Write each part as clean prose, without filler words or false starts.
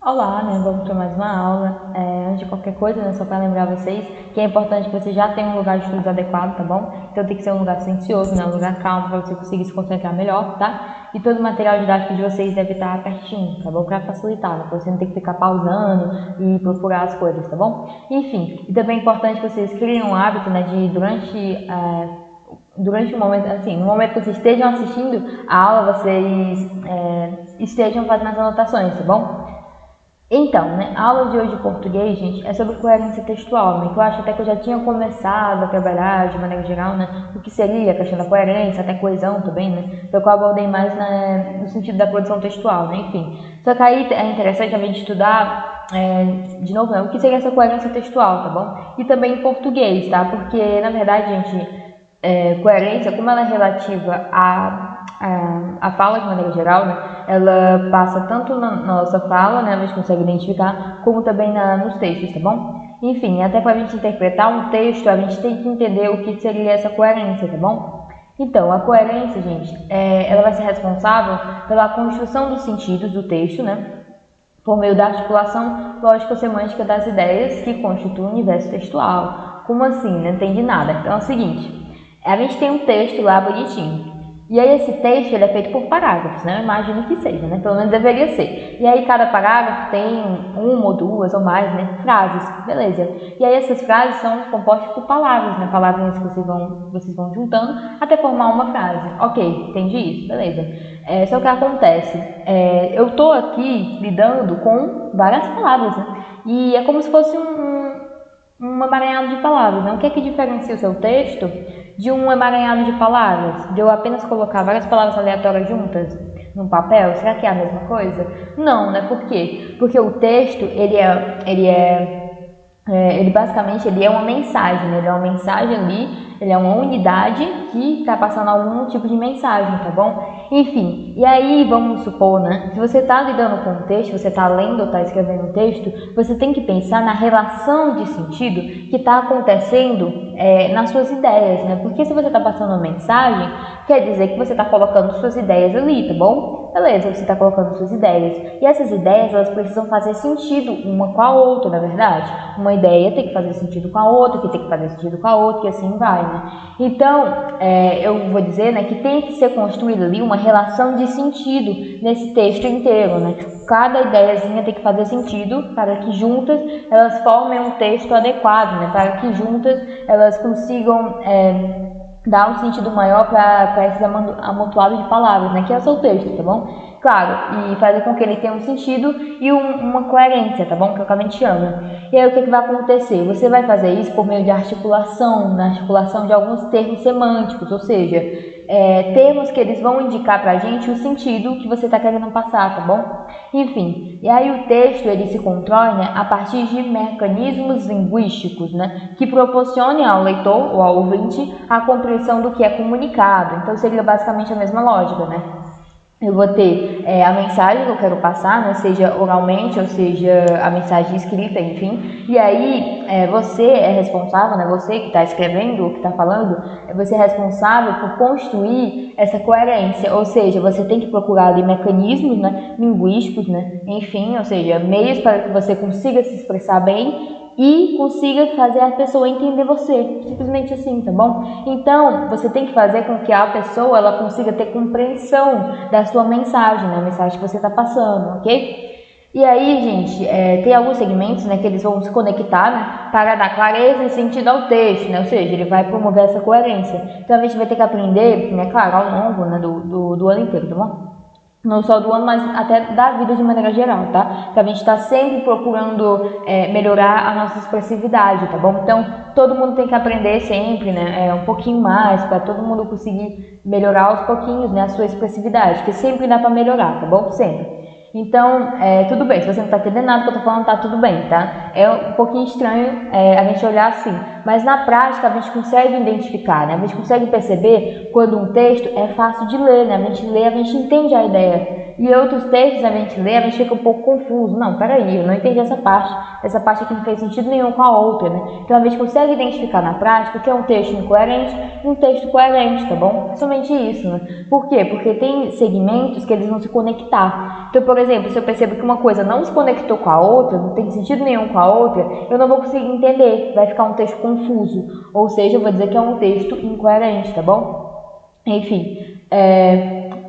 Olá, né? Vamos para mais uma aula. Antes de qualquer coisa, né, só para lembrar vocês que é importante que você já tenha um lugar de estudos adequado, tá bom? Então tem que ser um lugar silencioso, né? Um lugar calmo para você conseguir se concentrar melhor, tá? E todo o material didático de vocês deve estar pertinho, tá bom? Para facilitar, né? Para você não ter que ficar pausando e procurar as coisas, tá bom? Enfim, e também é importante que vocês criem um hábito, né? De durante o momento, assim, no momento que vocês estejam assistindo a aula, vocês estejam fazendo as anotações, tá bom? Então, né, a aula de hoje de português, gente, é sobre coerência textual, né, que eu acho até que eu já tinha começado a trabalhar de maneira geral, né, o que seria a questão da coerência, até coesão também, né, então eu abordei mais no sentido da produção textual, né, enfim. Só que aí é interessante a gente estudar, de novo, né, o que seria essa coerência textual, tá bom? E também em português, tá? Porque, na verdade, gente, coerência, como ela é relativa a fala de maneira geral, né, ela passa tanto na nossa fala, né, a gente consegue identificar, como também nos textos, tá bom? Enfim, até para a gente interpretar um texto, a gente tem que entender o que seria essa coerência, tá bom? Então, a coerência, gente, ela vai ser responsável pela construção dos sentidos do texto, né, por meio da articulação lógico-semântica das ideias que constituem o universo textual. Como assim? Não entendi nada. Então é o seguinte, a gente tem um texto lá bonitinho. E aí esse texto ele é feito por parágrafos, né? Eu imagino que seja, né? Pelo menos deveria ser. E aí cada parágrafo tem uma ou duas ou mais, né? Frases, beleza. E aí essas frases são compostas por palavras, né? Palavras que vocês vão juntando até formar uma frase. Ok, entendi isso, beleza. Só que acontece, eu estou aqui lidando com várias palavras, né? E é como se fosse um emaranhado de palavras, né? O que é que diferencia o seu texto de um emaranhado de palavras? De eu apenas colocar várias palavras aleatórias juntas num papel? Será que é a mesma coisa? Não, né? Por quê? Porque o texto, ele basicamente ele é uma mensagem, né? Ele é uma mensagem ali, ele é uma unidade que está passando algum tipo de mensagem, tá bom? Enfim, e aí vamos supor, né? Se você está lidando com um texto, você está lendo ou está escrevendo um texto, você tem que pensar na relação de sentido que está acontecendo nas suas ideias, né? Porque se você está passando uma mensagem, quer dizer que você está colocando suas ideias ali, tá bom? Beleza, você está colocando suas ideias. E essas ideias, elas precisam fazer sentido uma com a outra, na verdade. Uma ideia tem que fazer sentido com a outra, que tem que fazer sentido com a outra, e assim vai, né? Então, eu vou dizer, né, que tem que ser construída ali uma relação de sentido nesse texto inteiro, né? Cada ideiazinha tem que fazer sentido para que juntas elas formem um texto adequado, né? Para que juntas elas consigam dar um sentido maior para esse amontoado de palavras, né? Que é o seu texto, tá bom? Claro, e fazer com que ele tenha um sentido e uma coerência, tá bom? Que é o que a gente chama. E aí o que vai acontecer? Você vai fazer isso por meio de articulação, na articulação de alguns termos semânticos, ou seja, termos que eles vão indicar pra gente o sentido que você está querendo passar, tá bom? Enfim, e aí o texto ele se constrói, né, a partir de mecanismos linguísticos, né, que proporcionem ao leitor ou ao ouvinte a compreensão do que é comunicado. Então seria basicamente a mesma lógica, né? Eu vou ter a mensagem que eu quero passar, né, seja oralmente ou seja a mensagem escrita, enfim. E aí você é responsável, né, você que está escrevendo ou que está falando, você é responsável por construir essa coerência. Ou seja, você tem que procurar ali mecanismos, né, linguísticos, né, enfim, ou seja, meios para que você consiga se expressar bem e consiga fazer a pessoa entender você, simplesmente assim, tá bom? Então, você tem que fazer com que a pessoa ela consiga ter compreensão da sua mensagem, né? A mensagem que você está passando, ok? E aí, gente, tem alguns segmentos, né, que eles vão se conectar, né, para dar clareza e sentido ao texto, né? Ou seja, ele vai promover essa coerência. Então, a gente vai ter que aprender, né, claro, ao longo, né, do ano inteiro, tá bom? Não só do ano, mas até da vida de maneira geral, tá? Que a gente está sempre procurando melhorar a nossa expressividade, tá bom? Então, todo mundo tem que aprender sempre, né? Um pouquinho mais, para todo mundo conseguir melhorar aos pouquinhos, né? A sua expressividade, que sempre dá para melhorar, tá bom? Sempre. Então, tudo bem, se você não está entendendo nada que eu estou falando, tá tudo bem, tá? É um pouquinho estranho a gente olhar assim, mas na prática a gente consegue identificar, né? A gente consegue perceber quando um texto é fácil de ler, né? A gente lê, a gente entende a ideia E outros textos a gente lê, a gente fica um pouco confuso. Não, peraí, eu não entendi essa parte aqui não fez sentido nenhum com a outra, né? Então a gente consegue identificar na prática o que é um texto incoerente e um texto coerente, tá bom? Somente isso, né? Por quê? Porque tem segmentos que eles vão se conectar. Então, por exemplo, se eu percebo que uma coisa não se conectou com a outra, não tem sentido nenhum com a outra, eu não vou conseguir entender, vai ficar um texto confuso. Ou seja, eu vou dizer que é um texto incoerente, tá bom? Enfim,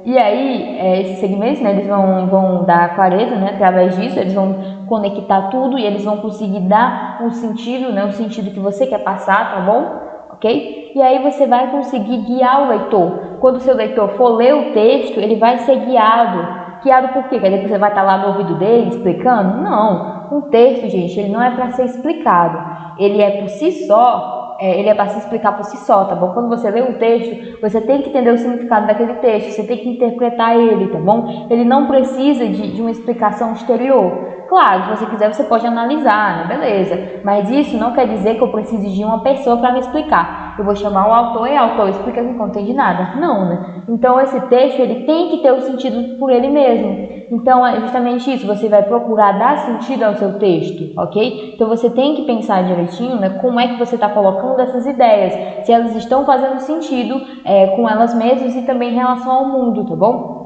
e aí esses segmentos, né, eles vão dar clareza, né, através disso, eles vão conectar tudo e eles vão conseguir dar um sentido, né, o sentido que você quer passar, tá bom? Ok? E aí você vai conseguir guiar o leitor. Quando o seu leitor for ler o texto, ele vai ser guiado. Guiado por quê? Quer dizer que você vai estar lá no ouvido dele explicando? Não. Um texto, gente, ele não é para ser explicado. Ele é por si só, ele é para se explicar por si só, tá bom? Quando você lê um texto, você tem que entender o significado daquele texto, você tem que interpretar ele, tá bom? Ele não precisa de uma explicação exterior. Claro, se você quiser, você pode analisar, né? Beleza. Mas isso não quer dizer que eu precise de uma pessoa para me explicar. Eu vou chamar o autor e o autor explica que não entende nada. Não, né? Então, esse texto, ele tem que ter o sentido por ele mesmo. Então, é justamente isso. Você vai procurar dar sentido ao seu texto, ok? Então, você tem que pensar direitinho, né? Como é que você está colocando essas ideias. Se elas estão fazendo sentido com elas mesmas e também em relação ao mundo, tá bom?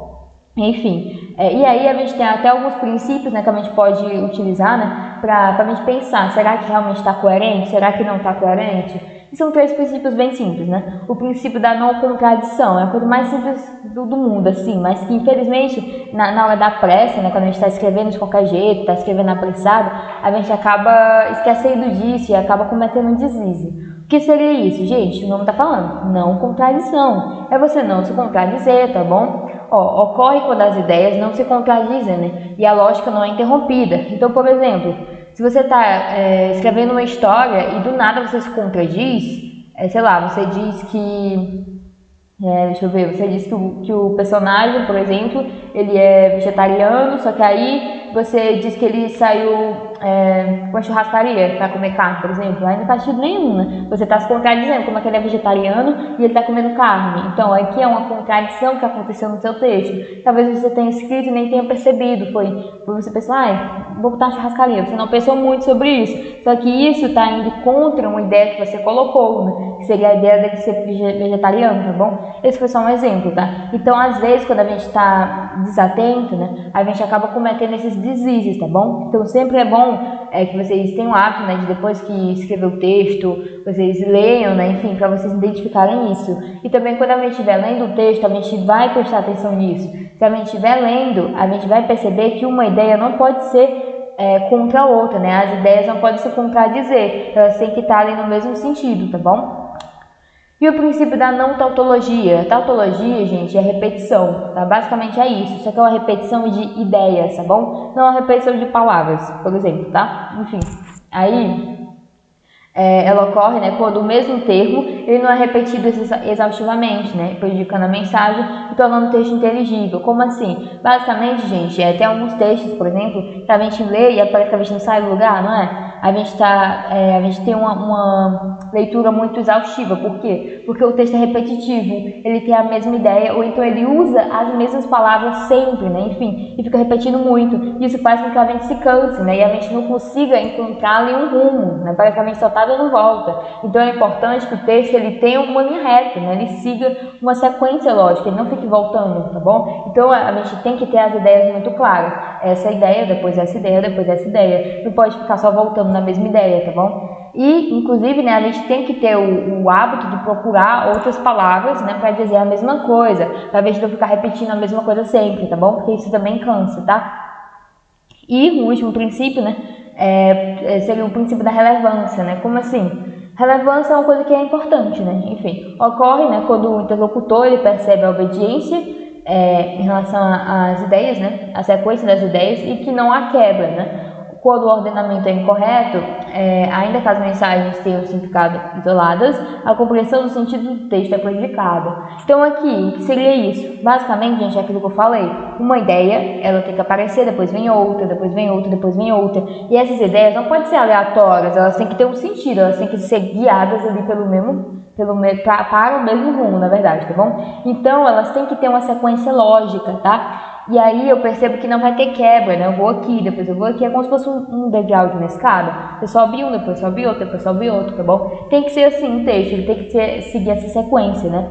Enfim, e aí a gente tem até alguns princípios, né, que a gente pode utilizar, né, para a gente pensar, será que realmente está coerente? Será que não está coerente? E são 3 princípios bem simples, né? O princípio da não contradição é a coisa mais simples do mundo, assim, mas que infelizmente na hora da pressa, né, quando a gente está escrevendo de qualquer jeito, está escrevendo apressado, a gente acaba esquecendo disso e acaba cometendo um deslize. O que seria isso, gente? O nome está falando, não contradição. É você não se contradizer, tá bom? Ocorre quando as ideias não se contradizem, né? E a lógica não é interrompida. Então, por exemplo, se você está escrevendo uma história e do nada você se contradiz, sei lá, você diz que... deixa eu ver, você diz que o personagem, por exemplo, ele é vegetariano, só que aí você diz que ele saiu com a churrascaria para comer carne, por exemplo. Aí não faz sentido nenhum, né? Você está se contradizendo, como é que ele é vegetariano e ele está comendo carne. Então, aqui é uma contradição que aconteceu no seu texto. Talvez você tenha escrito e nem tenha percebido. Foi você pensar, vou botar uma churrascaria. Você não pensou muito sobre isso. Só que isso está indo contra uma ideia que você colocou, né? Que seria a ideia dele ser vegetariano, tá bom? Esse foi só um exemplo, tá? Então, às vezes, quando a gente está desatento, né, a gente acaba cometendo esses deslizes, tá bom? Então, sempre é bom que vocês tenham o hábito, né, de depois que escrever o texto, vocês leiam, né, enfim, para vocês identificarem isso. E também, quando a gente estiver lendo o texto, a gente vai prestar atenção nisso. Se a gente estiver lendo, a gente vai perceber que uma ideia não pode ser contra a outra, né? As ideias não podem se contradizer, elas têm que estar ali no mesmo sentido, tá bom? E o princípio da não tautologia. Tautologia, gente, é repetição, tá? Basicamente é isso. Isso aqui é uma repetição de ideias, tá bom? Não é uma repetição de palavras, por exemplo, tá? Enfim, aí ela ocorre, né, quando o mesmo termo ele não é repetido exaustivamente, né, prejudicando a mensagem e tornando o texto inteligível. Como assim? Basicamente, gente, tem alguns textos, por exemplo, que a gente lê e parece que a gente não sai do lugar, não é? A gente tem uma leitura muito exaustiva. Por quê? Porque o texto é repetitivo, ele tem a mesma ideia, ou então ele usa as mesmas palavras sempre, né? Enfim, e fica repetindo muito. Isso faz com que a gente se canse, né? E a gente não consiga encontrar ali um rumo, né? Parece que a gente só está dando volta. Então é importante que o texto ele tenha uma linha reta, né? Ele siga uma sequência lógica, ele não fique voltando, tá bom? Então a gente tem que ter as ideias muito claras. Essa ideia, depois essa ideia, depois essa ideia. Não pode ficar só voltando na mesma ideia, tá bom? E, inclusive, né, a gente tem que ter o hábito de procurar outras palavras, né, para dizer a mesma coisa, para a gente não ficar repetindo a mesma coisa sempre, tá bom? Porque isso também cansa, tá? E o último princípio, né, seria o princípio da relevância, né? Como assim? Relevância é uma coisa que é importante, né? Enfim, ocorre, né, quando o interlocutor ele percebe a obediência em relação às ideias, né, a sequência das ideias e que não há quebra, né? Quando o ordenamento é incorreto, ainda que as mensagens tenham significado isoladas, a compreensão do sentido do texto é prejudicada. Então aqui, o que seria isso? Basicamente, gente, é aquilo que eu falei. Uma ideia, ela tem que aparecer, depois vem outra, depois vem outra, depois vem outra. E essas ideias não podem ser aleatórias, elas têm que ter um sentido, elas têm que ser guiadas ali para o mesmo rumo, na verdade, tá bom? Então, elas têm que ter uma sequência lógica, tá? E aí eu percebo que não vai ter quebra, né? Eu vou aqui, depois eu vou aqui, é como se fosse um degrau de uma escada. Você sobe um, depois sobe outro, depois sobe outro, tá bom? Tem que ser assim o texto, ele tem que seguir essa sequência, né?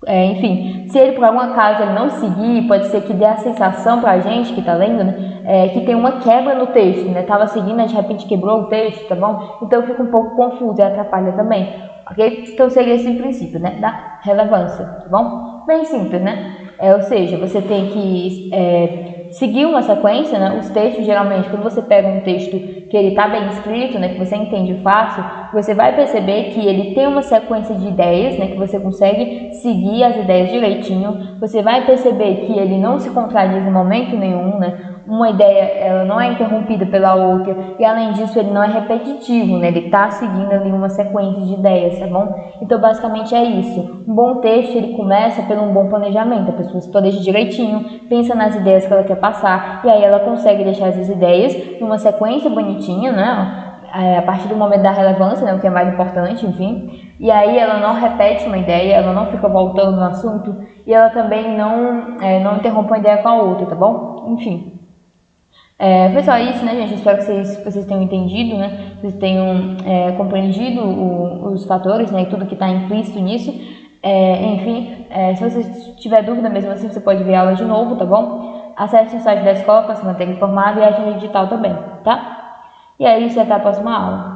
Enfim, se ele por algum acaso ele não seguir, pode ser que dê a sensação pra gente que tá lendo, né, que tem uma quebra no texto, né, tava seguindo, de repente quebrou o texto, tá bom? Então fica um pouco confuso e atrapalha também, ok? Então seria esse o princípio, né, da relevância, tá bom? Bem simples, né? Ou seja, você tem que seguir uma sequência, né? Os textos, geralmente, quando você pega um texto que ele está bem escrito, né, que você entende fácil, você vai perceber que ele tem uma sequência de ideias, né, que você consegue seguir as ideias direitinho. Você vai perceber que ele não se contradiz em momento nenhum, né? Uma ideia ela não é interrompida pela outra e além disso ele não é repetitivo, né? Ele está seguindo ali uma sequência de ideias, tá bom? Então basicamente é isso. Um bom texto ele começa pelo um bom planejamento. A pessoa se planeja direitinho, pensa nas ideias que ela quer passar e aí ela consegue deixar essas ideias numa sequência bonitinha, né? A partir do momento da relevância, né, o que é mais importante, enfim, e aí ela não repete uma ideia, ela não fica voltando no assunto e ela também não interrompe uma ideia com a outra, tá bom? Enfim. Foi só isso, né, gente? Espero que vocês tenham entendido, né? Vocês tenham compreendido os fatores, né? E tudo que está implícito nisso. Enfim, se você tiver dúvida mesmo assim, você pode ver a aula de novo, tá bom? Acesse o site da escola para se manter informado e a agenda digital também, tá? E é isso, e até a próxima aula.